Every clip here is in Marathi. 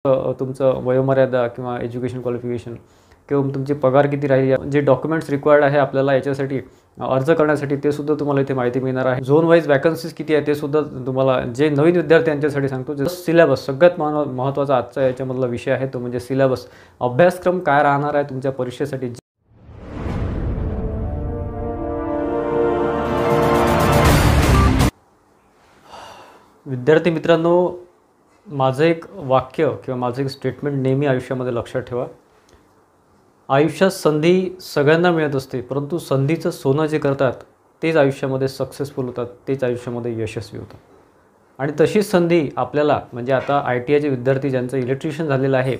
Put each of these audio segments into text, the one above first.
तुमचं वयोमर्यादा किंवा एज्युकेशन क्वालिफिकेशन किंवा तुमची पगार किती राहील, जे डॉक्युमेंट्स रिक्वायर्ड आहे आपल्याला याच्यासाठी अर्ज करण्यासाठी ते सुद्धा तुम्हाला इथे माहिती मिळणार आहे. झोन वाईज वॅकन्सीज किती आहे ते सुद्धा तुम्हाला, जे नवीन विद्यार्थी यांच्यासाठी सांगतो. जे सिलेबस सगळ्यात महत्त्वाचा आजचा याच्यामधला विषय आहे तो म्हणजे सिलेबस. अभ्यासक्रम काय राहणार आहे तुमच्या परीक्षेसाठी. विद्यार्थी मित्रांनो, माझं एक वाक्य किंवा माझं एक स्टेटमेंट नेहमी आयुष्यामध्ये लक्षात ठेवा. आयुष्यात संधी सगळ्यांना मिळत असते, परंतु संधीचं सोनं जे करतात तेच आयुष्यामध्ये सक्सेसफुल होतात, तेच आयुष्यामध्ये यशस्वी होतात. आणि तशीच संधी आपल्याला म्हणजे आता ITIचे विद्यार्थी ज्यांचं इलेक्ट्रिशियन झालेलं आहे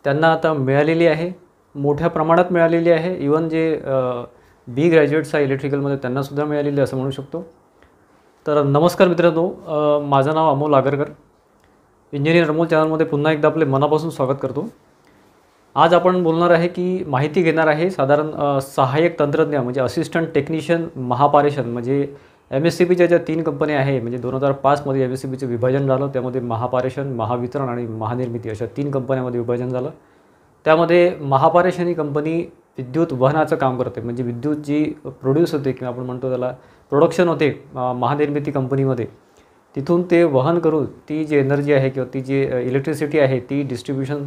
त्यांना आता मिळालेली आहे, मोठ्या प्रमाणात मिळालेली आहे. इवन जे B ग्रॅज्युएट्स आहे इलेक्ट्रिकलमध्ये त्यांनासुद्धा मिळालेली असं म्हणू शकतो. तर नमस्कार मित्रांनो, माझं नाव अमोल आगरकर. इंजिनियर अमोल चॅनलमध्ये पुन्हा एकदा आपले मनापासून स्वागत करतो. आज आपण बोलणार आहे की माहिती घेणार आहे साधारण सहाय्यक तंत्रज्ञ म्हणजे असिस्टंट टेक्निशियन महापारेषण म्हणजे MSCBच्या ज्या 3 कंपन्या आहे म्हणजे 2005मध्ये MSCBचं विभाजन झालं. त्यामध्ये महापारेषण, महावितरण आणि महानिर्मिती अशा 3 कंपन्यांमध्ये विभाजन झालं. त्यामध्ये महापारेषण ही कंपनी विद्युत वहनाचं काम करते, म्हणजे विद्युत जी प्रोड्यूस होते किंवा आपण म्हणतो त्याला प्रोडक्शन होते महानिर्मिती कंपनीमध्ये, तिथून ते वहन करून ती जी एनर्जी आहे किंवा ती जी इलेक्ट्रिसिटी आहे ती डिस्ट्रीब्युशन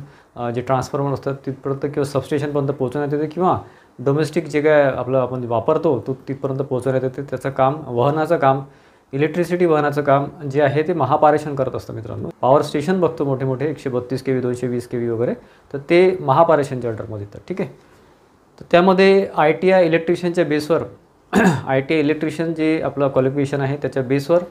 जे ट्रान्सफॉर्मर असतात तिथपर्यंत किंवा सबस्टेशनपर्यंत पोहोचवण्यात येते किंवा डोमेस्टिक जे काय आपलं आपण वापरतो तो तिथपर्यंत पोहोचवण्यात येते. त्याचं काम, वहनाचं काम, इलेक्ट्रिसिटी वहनाचं काम जे आहे ते महापारेषण करत असतं मित्रांनो. पॉवर स्टेशन बघतो मोठे मोठे 132 kV 220 kV वगैरे, तर ते महापारेषणच्या अंडरमध्ये येतात. ठीक आहे. तर त्यामध्ये ITI इलेक्ट्रिशियनच्या बेसवर ITI इलेक्ट्रिशियन जे आपलं क्वालिफिकेशन आहे त्याच्या बेसवर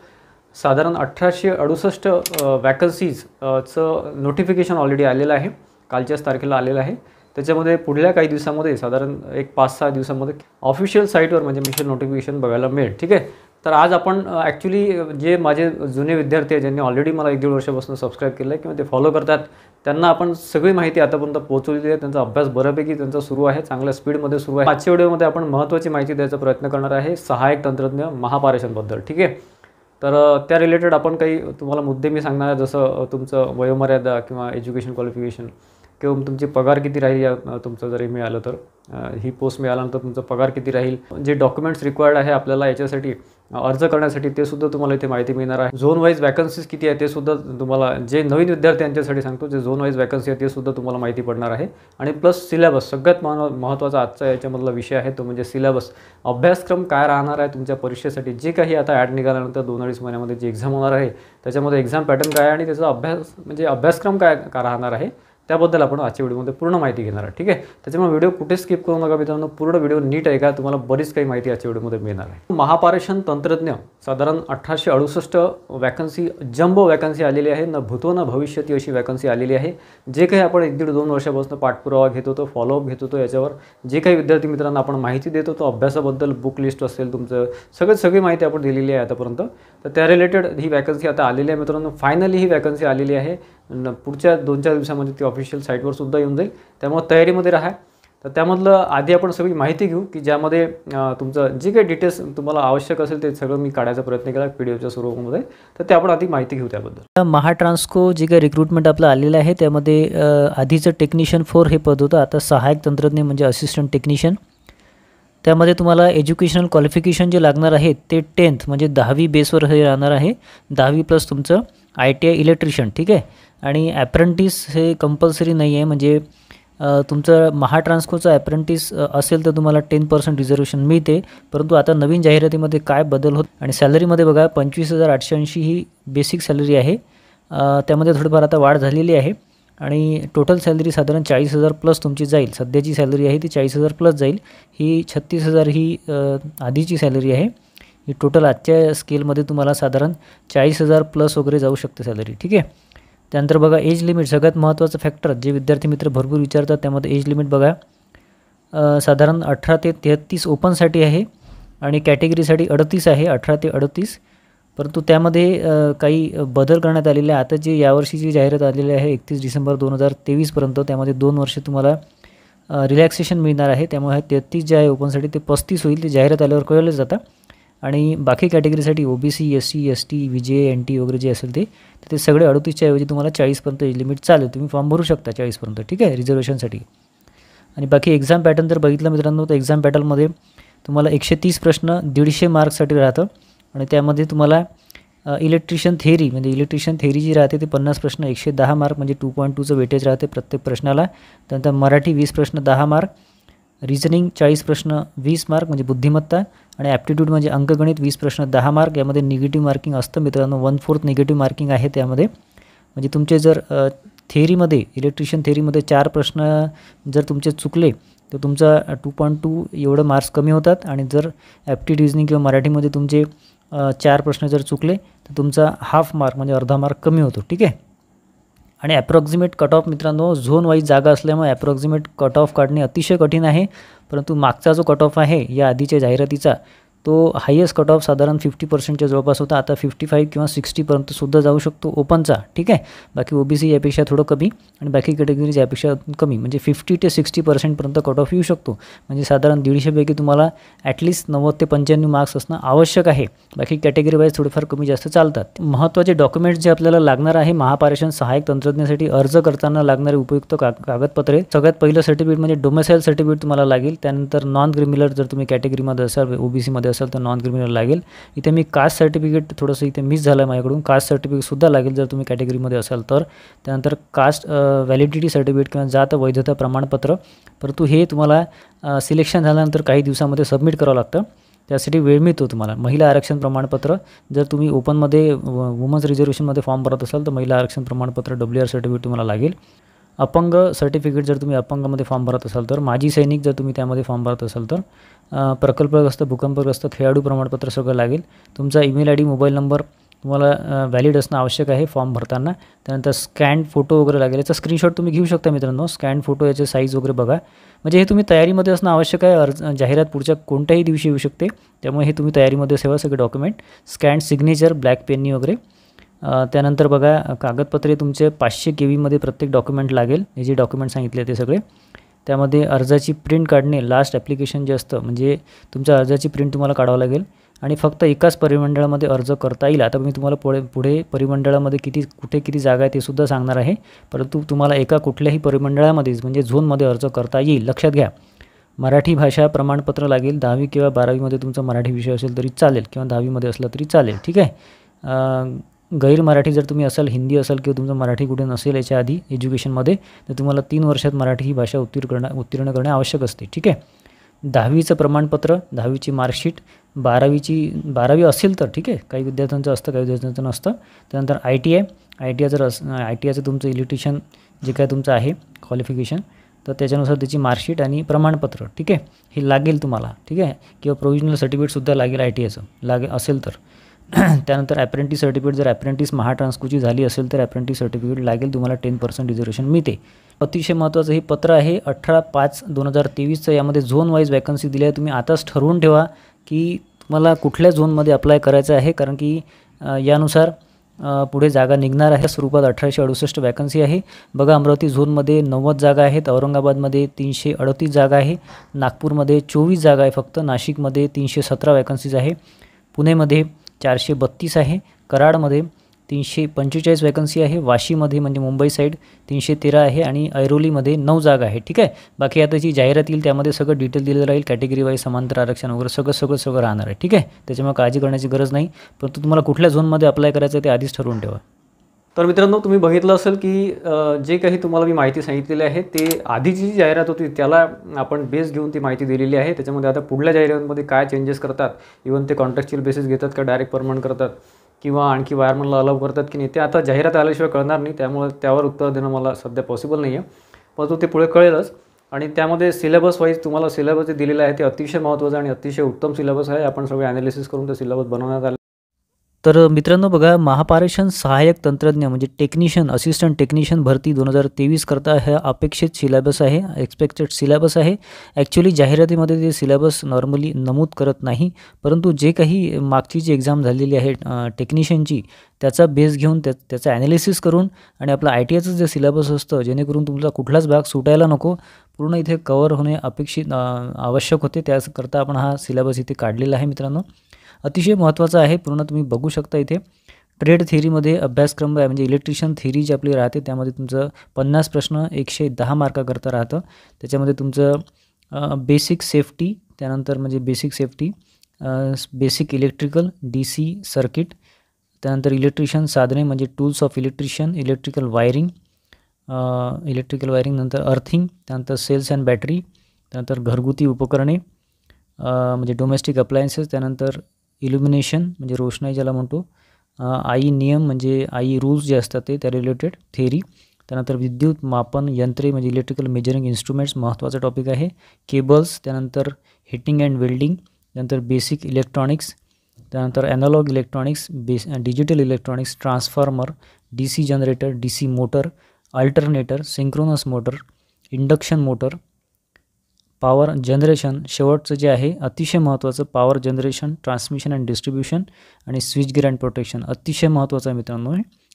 साधारण 1868 वॅकन्सीजचं नोटिफिकेशन ऑलरेडी आलेलं आहे, कालच्याच तारखेला आलेलं आहे. त्याच्यामध्ये पुढल्या काही दिवसामध्ये साधारण एक 5-6 दिवसामध्ये ऑफिशियल साईटवर म्हणजे मिशन नोटिफिकेशन बघायला मिळेल. ठीक आहे. तर आज आपण ॲक्च्युली जे माझे जुने विद्यार्थी आहेत ज्यांनी ऑलरेडी मला 1-1.5 वर्षापासून सबस्क्राईब केलं आहे किंवा ते फॉलो करतात त्यांना आपण सगळी माहिती आतापर्यंत पोहोचवलेली आहे. त्यांचा अभ्यास बऱ्यापैकी त्यांचा सुरू आहे, चांगल्या स्पीडमध्ये सुरू आहे. आजच्या व्हिडिओमध्ये आपण महत्त्वाची माहिती द्यायचा प्रयत्न करणार आहे सहाय्यक तंत्रज्ञ महापारेषणबद्दल. ठीक आहे. तर त्या रिलेटेड आपण काही तुम्हाला मुद्दे मी सांगणार आहे, जसं तुमचं वयोमर्यादा किंवा एज्युकेशन क्वालिफिकेशन किंवा तुमची पगार किती राहील, तुमचं जरी मिळालं तर ही पोस्ट मिळाल्यानंतर तुमचा पगार किती राहील, जे डॉक्युमेंट्स रिक्वायर्ड आहे आपल्याला याच्यासाठी अर्ज करण्यासाठी ते सुद्धा तुम्हाला इथे माहिती मिळणार आहे. झोन वाईज वॅकन्सीज किती आहे ते सुद्धा तुम्हाला, जे नवीन विद्यार्थी यांच्यासाठी सांगतो, जे झोन वाईज वॅकन्सी आहे ते सुद्धा तुम्हाला माहिती पडणार आहे. आणि प्लस सिलेबस सगळ्यात महत्त्वाचा आजचा याच्यामधला विषय आहे तो म्हणजे सिलेबस. अभ्यासक्रम काय राहणार आहे तुमच्या परीक्षेसाठी, जे काही आता ॲड निघाल्यानंतर 2-2.5 महिन्यामध्ये जी एक्झाम होणार आहे त्याच्यामध्ये एक्झाम पॅटर्न काय आहे आणि त्याचा अभ्यासक्रम काय राहणार आहे त्याबद्दल आपण आजच्या व्हिडिओमध्ये पूर्ण माहिती घेणार आहे. ठीक आहे. त्याच्यामुळे व्हिडिओ कुठे स्किप करू नका मित्रांनो, पूर्ण व्हिडिओ नीट ऐका, तुम्हाला बरीच काही माहिती आजच्या व्हिडिओमध्ये मिळणार आहे. महापारेषण तंत्रज्ञ साधारण 1868 वॅकन्सी, जम्बो वॅकन्सी आलेली आहे, न भूतो न भविष्यती अशी वॅकन्सी आलेली आहे. जे काही आपण 1-1.5-2 वर्षापासून पाठपुरावा घेत होतो, फॉलोअप घेत होतो, याच्यावर जे काही विद्यार्थी मित्रांना आपण माहिती देत होतो अभ्यासाबद्दल, बुक लिस्ट असेल तुमचं, सगळी माहिती आपण दिलेली आहे आतापर्यंत. तर त्या रिलेटेड ही वॅकन्सी आता आलेली आहे मित्रांनो. फायनली ही वॅकन्सी आलेली आहे. पुढच्या 2-4 दिवसामध्ये ती ऑफिशियल साईटवर सुद्धा येऊन जाईल, त्यामुळे तयारीमध्ये राहा. तर त्यामधलं आधी आपण सगळी माहिती घेऊ की ज्यामध्ये तुमचं जे काही डिटेल्स तुम्हाला आवश्यक असेल ते सगळं मी काढायचा प्रयत्न केला PDFच्या स्वरूपामध्ये. तर ते आपण आधी माहिती घेऊ त्याबद्दल. महाट्रान्सको जे काही रिक्रुटमेंट आपलं आलेलं आहे त्यामध्ये आधीचं टेक्निशियन 4 हे पद होतं, आता सहाय्यक तंत्रज्ञ म्हणजे असिस्टंट टेक्निशियन. त्यामध्ये तुम्हाला एज्युकेशनल क्वालिफिकेशन जे लागणार आहे ते 10th म्हणजे 10वी बेसवर हे राहणार आहे. 10वी प्लस तुमचं ITI इलेक्ट्रिशियन. ठीक आहे. आणि ॲप्रेंटिस हे कंपल्सरी नाही आहे, म्हणजे तुमचं महाट्रान्सकोचं ॲप्रेंटिस असेल तर तुम्हाला 10% रिझर्वेशन मिळते. परंतु आता नवीन जाहिरातीमध्ये काय बदल होत आणि सॅलरीमध्ये बघा 25,880 ही बेसिक सॅलरी आहे. त्यामध्ये थोडंफार आता वाढ झालेली आहे आणि टोटल सॅलरी साधारण 40,000 प्लस तुमची जाईल. सध्याची सॅलरी आहे ती 40,000 प्लस जाईल. ही 36,000 ही आधीची सॅलरी आहे. ही टोटल आजच्या स्केलमध्ये तुम्हाला साधारण 40,000 प्लस वगैरे जाऊ शकते सॅलरी. ठीक आहे. त्यानंतर बघा एज लिमिट, सगळ्यात महत्त्वाचं फॅक्टर जे विद्यार्थी मित्र भरपूर विचारतात त्यामध्ये एज लिमिट बघा साधारण 18 ते 33 ओपनसाठी आहे आणि कॅटेगरीसाठी 38 आहे, 18 ते 38. परंतु त्यामध्ये काही बदल करण्यात आलेले आहे. आता जी यावर्षीची जाहिरात आलेली आहे 31 डिसेंबर 2023पर्यंत, त्यामध्ये 2 वर्ष तुम्हाला रिलॅक्सेशन मिळणार आहे. त्यामुळे 33 जे आहे ओपनसाठी ते 35 होईल. ते जाहिरात आल्यावर कळलं जातं. आणि बाकी कॅटेगरीसाठी OBC, SC, ST, VJ, NT वगैरे जे असेल ते सगळे 38च्या ऐवजी तुम्हाला 40पर्यंत एज लिमिट चालेल. तुम्ही फॉर्म भरू शकता 40पर्यंत, ठीक आहे, रिझर्वेशनसाठी. आणि बाकी एक्झाम पॅटर्न जर बघितलं मित्रांनो, तर एक्झाम पॅटर्नमध्ये तुम्हाला 130 प्रश्न 150 मार्क्ससाठी राहतं. आणि त्यामध्ये तुम्हाला इलेक्ट्रिशियन थेअरी जी राहते ते 50 प्रश्न 110 मार्क म्हणजे 2.2चं वेटेज राहते प्रत्येक प्रश्नाला. त्यानंतर मराठी 20 प्रश्न 10 मार्क, रिझनिंग 40 प्रश्न 20 मार्क म्हणजे बुद्धिमत्ता, आणि ॲप्टिट्यूड म्हणजे अंकगणित 20 प्रश्न 10 मार्क. यामध्ये निगेटिव्ह मार्किंग असतं मित्रांनो, 1/4 निगेटिव्ह मार्किंग आहे त्यामध्ये. म्हणजे तुमचे जर इलेक्ट्रिशियन थेअरीमध्ये 4 प्रश्न जर तुमचे चुकले तर तुमचा 2.2 एवढं मार्क्स कमी होतात. आणि जर ॲप्टिट्यूड, रिझनिंग किंवा मराठीमध्ये तुमचे 4 प्रश्न जर चुकले तर तुमचा हाफ मार्क म्हणजे अर्धा मार्क कमी होतो, ठीक आहे. आणि ॲप्रॉक्सिमेट कट ऑफ मित्रांनो, झोन वाईज जागा असल्यामुळे ॲप्रॉक्सिमेट कट ऑफ काढणे अतिशय कठीण आहे. परंतु मागचा जो कट ऑफ आहे या आधीच्या जाहिरातीचा, तो हायेस्ट कट ऑफ साधारण 50%च्या जवळपास होता. आता 55 किंवा 60पर्यंत सुद्धा जाऊ शकतो ओपनचा, ठीक आहे. बाकी OBC यापेक्षा थोडं कमी आणि बाकी कॅटेगरीज यापेक्षा कमी, म्हणजे 50 ते 60% कट ऑफ येऊ शकतो. म्हणजे साधारण 150पैकी तुम्हाला ॲटलिस्ट 90 ते 95 मार्क्स असणं आवश्यक आहे. बाकी कॅटेगरी वाईज थोडेफार कमी जास्त चालतात. महत्त्वाचे डॉक्युमेंट्स जे आपल्याला लागणार आहे महापारेषण सहाय्यक तंत्रज्ञासाठी अर्ज करताना लागणारे उपयुक्त कागदपत्रे, सगळ्यात पहिलं सर्टिफिकेट म्हणजे डोमेसाईल सर्टिफिकेट तुम्हाला लागेल. त्यानंतर नॉन क्रिमिनल, जर तुम्ही कॅटेगरीमध्ये असाल OBCमध्ये असेल तर नॉन क्रिमिनल लागेल. इथे मी कास्ट सर्टिफिकेट थोडंसं इथे मिस झालं माझ्याकडून, कास्ट सर्टिफिकेटसुद्धा लागेल जर तुम्ही कॅटेगरीमध्ये असाल तर. त्यानंतर कास्ट व्हॅलिडिटी सर्टिफिकेट किंवा जात वैधता प्रमाणपत्र, परंतु हे तुम्हाला सिलेक्शन झाल्यानंतर काही दिवसामध्ये सबमिट करावं लागतं. त्यासाठी वेळ मिळतो तुम्हाला. महिला आरक्षण प्रमाणपत्र, जर तुम्ही ओपनमध्ये वुमन्स रिझर्वेशनमध्ये फॉर्म भरत असाल तर महिला आरक्षण प्रमाणपत्र WR सर्टिफिकेट तुम्हाला लागेल. अपंग सर्टिफिकेट जर तुम्ही अपंगामध्ये फॉर्म भरत असाल तर, माजी सैनिक जर तुम्ही त्यामध्ये फॉर्म भरत असाल तर, प्रकल्पग्रस्त, भूकंपग्रस्त, खेळाडू प्रमाणपत्र सगळं लागेल. तुमचा ईमेल ID, मोबाईल नंबर तुम्हाला व्हॅलिड असणं आवश्यक आहे फॉर्म भरताना. त्यानंतर स्कॅन फोटो वगैरे लागेल. याचा स्क्रीनशॉट तुम्ही घेऊ शकता मित्रांनो. स्कॅन फोटो, याचे साईज वगैरे बघा. म्हणजे हे तुम्ही तयारीमध्ये असणं आवश्यक आहे. जाहिरात पुढच्या कोणत्याही दिवशी येऊ शकते, त्यामुळे हे तुम्ही तयारीमध्ये ठेवा सगळे डॉक्युमेंट. स्कॅन सिग्नेचर ब्लॅक पेननी वगैरे. त्यानंतर बघा कागदपत्रे तुमचे 500 KB प्रत्येक डॉक्युमेंट लागेल. हे जे डॉक्युमेंट सांगितले ते सगळे. त्यामध्ये अर्जाची प्रिंट काढणे, लास्ट ॲप्लिकेशन जे असतं म्हणजे तुमच्या अर्जाची प्रिंट तुम्हाला काढावं लागेल. आणि फक्त एकाच परिमंडळामध्ये अर्ज करता येईल. आता मी तुम्हाला पुढे परिमंडळामध्ये कुठे किती जागा आहे ते सुद्धा सांगणार आहे. परंतु तुम्हाला एका कुठल्याही परिमंडळामध्येच म्हणजे झोनमध्ये अर्ज करता येईल, लक्षात घ्या. मराठी भाषा प्रमाणपत्र लागेल. 10वी किंवा 12वीमध्ये तुमचा मराठी विषय असेल तरी चालेल, किंवा 10वीमध्ये असला तरी चालेल, ठीक आहे. गैर मराठी जर तुम्ही असाल, हिंदी असाल किंवा तुमचं मराठी कुठे नसेल याच्या आधी एज्युकेशनमध्ये, तर तुम्हाला 3 वर्षात मराठी ही भाषा उत्तीर्ण करणे आवश्यक असते, ठीक आहे. 10वीचं प्रमाणपत्र, 10वीची मार्कशीट, 12वी असेल तर ठीक आहे, काही विद्यार्थ्यांचं असतं काही विद्यार्थ्यांचं नसतं. त्यानंतर ITIचं तुमचं इलेक्ट्रिशियन जे काय तुमचं आहे क्वालिफिकेशन, तर त्याच्यानुसार त्याची मार्कशीट आणि प्रमाणपत्र, ठीक आहे, हे लागेल तुम्हाला, ठीक आहे. किंवा प्रोव्हिजनल सर्टिफिकेटसुद्धा लागेल ITIचं असेल तर. त्यानंतर ॲप्रेंटिस सर्टिफिकेट, जर ॲप्रेंटिस महाट्रान्सकोची झाली असेल तर ॲप्रेंटिस सर्टिफिकेट लागेल. तुम्हाला 10% रिझर्वेशन मिळते. अतिशय महत्त्वाचं हे पत्र आहे 18/5/2023चं. यामध्ये झोन वाईज वॅकन्सी दिली आहे. तुम्ही आताच ठरवून ठेवा की तुम्हाला कुठल्या झोनमध्ये अप्लाय करायचं आहे, कारण की यानुसार पुढे जागा निघणार आहे. स्वरूपात 1868 वॅकन्सी आहे. बघा, अमरावती झोनमध्ये 90 जागा आहेत, औरंगाबादमध्ये 338 जागा आहे, नागपूरमध्ये 24 जागा आहे फक्त, नाशिकमध्ये 317 वॅकन्सीज आहे, पुणेमध्ये 432 आहे, कराडमध्ये 345 वॅकन्सी आहे, वाशीमध्ये म्हणजे मुंबई साईड 313 आहे आणि ऐरोलीमध्ये 9 जागा आहे, ठीक आहे. बाकी आता जी जाहिरात येईल त्यामध्ये सगळं डिटेल दिलेलं राहील, कॅटेगरी वाईज समांतर आरक्षण वगैरे सगळं राहणार आहे, ठीक आहे. त्याच्यामुळे काळजी करण्याची गरज नाही. परंतु तुम्हाला कुठल्या झोनमध्ये अप्लाय करायचं आहे ते आधीच ठरवून ठेवा. तर मित्रांनो, तुम्ही बघितलं असेल की जे काही तुम्हाला मी माहिती सांगितलेली आहे ते आधीची जी जाहिरात होती त्याला आपण बेस घेऊन ती माहिती दिलेली आहे. त्याच्यामध्ये आता पुढल्या जाहिरातीमध्ये काय चेंजेस करतात, इव्हन ते कॉन्ट्रॅक्च्युअल बेसिस घेतात का डायरेक्ट परमनंट करतात किंवा आणखी वायरमनला अलाव करतात की नाही, ते आता जाहिरात आल्याशिवाय कळणार नाही. त्यामुळे त्यावर उत्तर देणं मला सध्या पॉसिबल नाही आहे, परंतु ते पुढे कळेलच. आणि त्यामध्ये सिलेबस वाईज तुम्हाला सिलेबस जे दिलेलं आहे ते अतिशय महत्त्वाचं आणि अतिशय उत्तम सिलेबस आहे. आपण सगळे ॲनालिसिस करून ते सिलेबस बनवण्यात आले. तर मित्रांनो बघा, महापारेषण सहाय्यक तंत्रज्ञ म्हणजे टेक्निशियन, असिस्टंट टेक्निशियन भरती 2023 करता हा अपेक्षित सिलेबस आहे, एक्सपेक्टेड सिलेबस आहे. ॲक्च्युली जाहिरातीमध्ये ते सिलेबस नॉर्मली नमूद करत नाही, परंतु जे काही मागची जी एक्झाम झालेली आहे टेक्निशियनची त्याचा बेस घेऊन त्याचं ॲनालिसिस करून आणि आपलं ITIचं जे सिलेबस असतं जेणेकरून तुमचा कुठलाच भाग सुटायला नको, पूर्ण इथे कवर होणे अपेक्षित आवश्यक होते. त्याकरता आपण हा सिलेबस इथे काढलेला आहे मित्रांनो. अतिशय महत्त्वाचं आहे. पूर्ण तुम्ही बघू शकता इथे. ट्रेड थिअरीमध्ये अभ्यासक्रम आहे म्हणजे इलेक्ट्रिशियन थिअरी जी आपली राहते त्यामध्ये तुमचं 50 प्रश्न 110 मार्काकरता राहतं. त्याच्यामध्ये तुमचं बेसिक सेफ्टी, त्यानंतर म्हणजे basic safety, basic electrical DC circuit, त्यानंतर इलेक्ट्रिशियन साधने म्हणजे tools of electrician, electrical wiring, नंतर अर्थिंग, त्यानंतर सेल्स अँड बॅटरी, त्यानंतर घरगुती उपकरणे म्हणजे डोमेस्टिक अप्लायन्सेस, त्यानंतर इल्युमिनेशन म्हणजे रोषणाई ज्याला म्हणतो, आई नियम म्हणजे आई रूल्स जे असतात ते त्या रिलेटेड थेअरी, त्यानंतर विद्युत मापन यंत्रे म्हणजे इलेक्ट्रिकल मेजरिंग इन्स्ट्रुमेंट्स महत्त्वाचा टॉपिक आहे, केबल्स, त्यानंतर हिटिंग अँड वेल्डिंग, त्यानंतर बेसिक इलेक्ट्रॉनिक्स, त्यानंतर analog electronics, digital electronics, transformer, DC generator, DC motor, alternator, synchronous motor, induction motor, power generation, शेवटचं जे आहे अतिशय महत्त्वाचं power generation, transmission and distribution आणि स्विच गिअर अँड प्रोटेक्शन अतिशय महत्त्वाचं आहे मित्रांनो.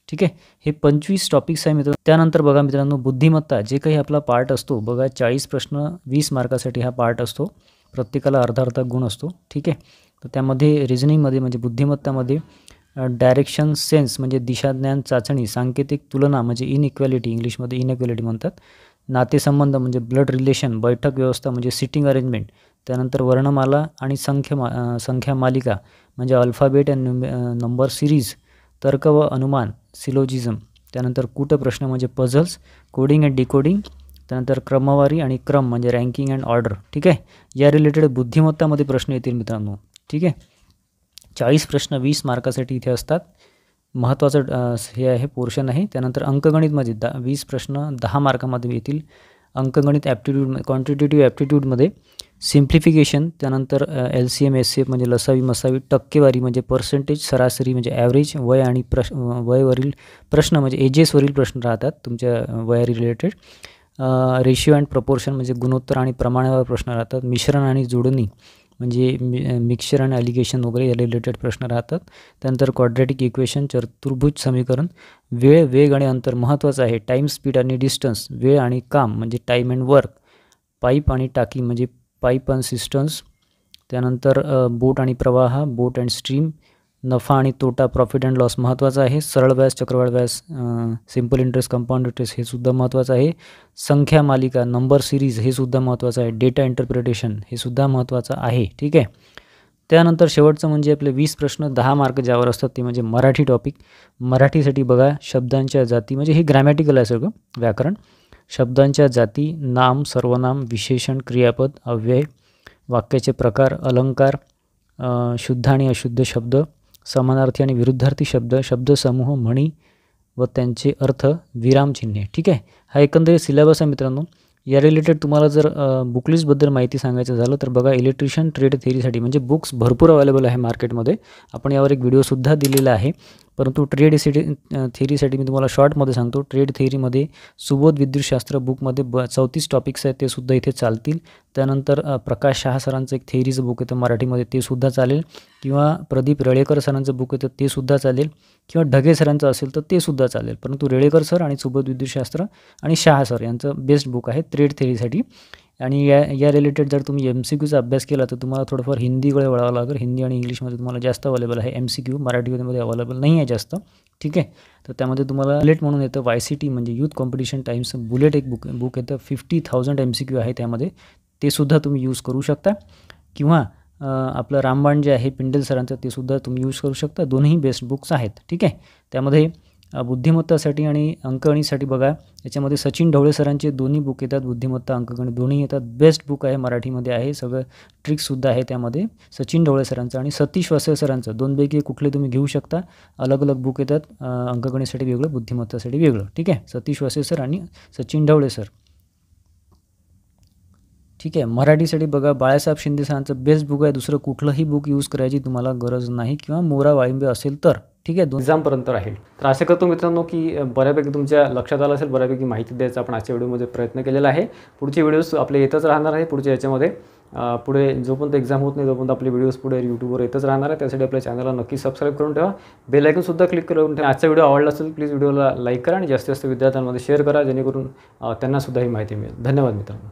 ठीक आहे, हे 25 टॉपिक्स आहे मित्रांनो. त्यानंतर बघा मित्रांनो बुद्धिमत्ता जे काही आपला पार्ट असतो बघा, 40 प्रश्न 20 मार्कासाठी हा पार्ट असतो. प्रत्येकाला अर्धा गुण असतो. ठीक आहे, तर त्यामध्ये रिझनिंगमध्ये म्हणजे बुद्धिमत्तामध्ये डायरेक्शन सेन्स म्हणजे दिशाज्ञान चाचणी, सांकेतिक तुलना म्हणजे इनइक्वॅलिटी, इंग्लिशमध्ये इनइक्वॅलिटी म्हणतात, नातेसंबंध म्हणजे ब्लड रिलेशन, बैठक व्यवस्था म्हणजे सिटिंग अरेंजमेंट, त्यानंतर वर्णमाला आणि संख्या मालिका म्हणजे अल्फाबेट अँड नंबर सिरीज, तर्क व अनुमान सिलोजिझम, त्यानंतर कूटप्रश्न म्हणजे पझल्स, कोडिंग अँड डिकोडिंग, त्यानंतर क्रमवारी आणि क्रम म्हणजे रँकिंग अँड ऑर्डर. ठीक आहे, या रिलेटेड बुद्धिमत्तामध्ये प्रश्न येतील मित्रांनो. ठीक आहे, 40 प्रश्न 20 मार्कासाठी इथे असतात. महत्त्वाचं हे आहे पोर्शन आहे. त्यानंतर अंकगणितमध्ये 20 प्रश्न 10 मार्कामध्ये येतील. अंकगणित ॲप्टिट्यूड क्वांटिटेटिव्ह ॲप्टिट्यूडमध्ये सिम्प्लिफिकेशन, त्यानंतर LCM SCF म्हणजे लसावी मसावी, टक्केवारी म्हणजे पर्सेंटेज, सरासरी म्हणजे ॲव्हरेज, वय आणि वयवरील प्रश्न म्हणजे एजेसवरील प्रश्न राहतात तुमच्या वया रिलेटेड, रेशिओ अँड प्रपोर्शन म्हणजे गुणोत्तर आणि प्रमाणावर प्रश्न राहतात, मिश्रण आणि जोडणी म्हणजे मिक्सचर आणि ॲलिगेशन वगैरे या रिलेटेड प्रश्न राहतात. त्यानंतर क्वाड्रॅटिक इक्वेशन, चतुर्भुज समीकरण, वेळ, वेग आणि अंतर महत्त्वाचं आहे, टाईम, स्पीड आणि डिस्टन्स, वेळ आणि काम म्हणजे टाईम अँड वर्क, पाईप आणि टाकी म्हणजे पाईप अँड सिस्टम्स, त्यानंतर बोट आणि प्रवाह, बोट अँड स्ट्रीम, नफा आणि तोटा, प्रॉफिट अँड लॉस महत्त्वाचं आहे, सरळ व्याज, चक्रवाढ व्याज, सिम्पल इंटरेस्ट, कंपाऊंड इंटरेस्ट हे सुद्धा महत्त्वाचं आहे, संख्या मालिका, नंबर सिरीज हे सुद्धा महत्त्वाचं आहे, डेटा इंटरप्रिटेशन हे सुद्धा महत्त्वाचं आहे. ठीक आहे, त्यानंतर शेवटचं म्हणजे आपले 20 प्रश्न 10 मार्क ज्यावर असतात ते म्हणजे मराठी टॉपिक. मराठीसाठी बघा, शब्दांच्या जाती म्हणजे हे ग्रॅमॅटिकल आहे सगळं व्याकरण, शब्दांच्या जाती, नाम, सर्वनाम, विशेषण, क्रियापद, अव्यय, वाक्याचे प्रकार, अलंकार, शुद्ध आणि अशुद्ध शब्द, समानार्थी आणि विरुद्धार्थी शब्द, शब्दसमूह, म्हणी व त्यांचे अर्थ, विरामचिन्हे. ठीक आहे, हा एकंदरीत सिलेबस आहे मित्रांनो. या रिलेटेड तुम्हाला जर बुकलिस्टबद्दल माहिती सांगायचं झालं तर बघा, इलेक्ट्रिशियन ट्रेड थेअरीसाठी म्हणजे बुक्स भरपूर अवेलेबल आहे मार्केटमध्ये. आपण यावर एक व्हिडिओसुद्धा दिलेला आहे. परंतु ट्रेड थेअरीसाठी मी तुम्हाला शॉर्टमध्ये सांगतो. ट्रेड थेअरीमध्ये सुबोध विद्युतशास्त्र बुकमध्ये 34 टॉपिक्स आहेत, ते सुद्धा इथे चालतील. त्यानंतर प्रकाश शहा सरांचं एक थेअरीचं बुक येतं मराठीमध्ये, ते सुद्धा चालेल, किंवा प्रदीप रेळेकर सरांचं बुक येतं ते सुद्धा चालेल, किंवा ढगे सरांचं असेल तर ते सुद्धा चालेल. परंतु रेळेकर सर आणि सुबोध विद्युतशास्त्र आणि शहा सर यांचं बेस्ट बुक आहे ट्रेड थेअरीसाठी. आणि या रिलेटेड जर तुम्ही MCQचा अभ्यास केला तर तुम्हाला थोडंफार हिंदीकडे वळावं लागेल. हिंदी आणि इंग्लिशमध्ये तुम्हाला जास्त अवेलेबल आहे MCQ, मराठीमध्ये अवेलेबल नाही आहे जास्त. ठीक आहे, तर त्यामध्ये तुम्हाला बुलेट म्हणून येतं, YCT म्हणजे यूथ कॉम्पिटिशन टाइम्स बुलेट एक बुक येतं, 50,000 MCQ आहे त्यामध्ये, ते सुद्धा तुम्ही यूज करू शकता. किंवा आपलं रामबाण जे आहे पिंडल सरांचं ते सुद्धा तुम्ही यूज करू शकता. दोन्ही बेस्ट बुक्स आहेत. ठीक आहे, त्यामध्ये बुद्धिमत्तासाठी आणि अंकगणितसाठी बघा, याच्यामध्ये सचिन ढवळे सरांचे दोन्ही बुक येतात, बुद्धिमत्ता अंकगणित दोन्ही येतात. बेस्ट बुक आहे, मराठीमध्ये आहे, सगळं ट्रिक्ससुद्धा आहे त्यामध्ये. सचिन ढवळे सरांचं आणि सतीश वसई सरांचं, दोनपैकी कुठले तुम्ही घेऊ शकता. अलग अलग बुक येतात, अंकगणितसाठी वेगळं, बुद्धिमत्तासाठी वेगळं. ठीक आहे, सतीश वसई सर आणि सचिन ढवळे सर. ठीक आहे, मराठीसाठी बघा, बाळासाहेब शिंदे सरांचं बेस्ट बुक आहे, दुसरं कुठलंही बुक यूज करायची तुम्हाला गरज नाही, किंवा मोरा वाळिंबे असेल तर. ठीक आहे, एक्झामपर्यंत राहील. तर असं करतो मित्रांनो की बऱ्यापैकी तुमच्या लक्षात आलं असेल, बऱ्यापैकी माहिती द्यायचा आपण आजच्या व्हिडिओमध्ये प्रयत्न केलेला आहे. पुढचे व्हिडिओज आपले येतच राहणार आहे पुढच्या याच्यामध्ये. पुढे जोपर्यंत एक्झाम होत नाही तोपर्यंत आपले व्हिडिओज पुढे यूट्यूबवर येतच राहणार आहे. त्यासाठी आपल्या चॅनलला नक्की सबस्क्राईब करून ठेवा, बेल आयकॉनसुद्धा क्लिक करून ठेवा. आजचा व्हिडिओ आवडला असेल प्लीज व्हिडिओला लाईक करा आणि जास्तीत जास्त विद्यार्थ्यांमध्ये शेअर करा, जेणेकरून त्यांनासुद्धा ही माहिती मिळेल. धन्यवाद मित्रांनो.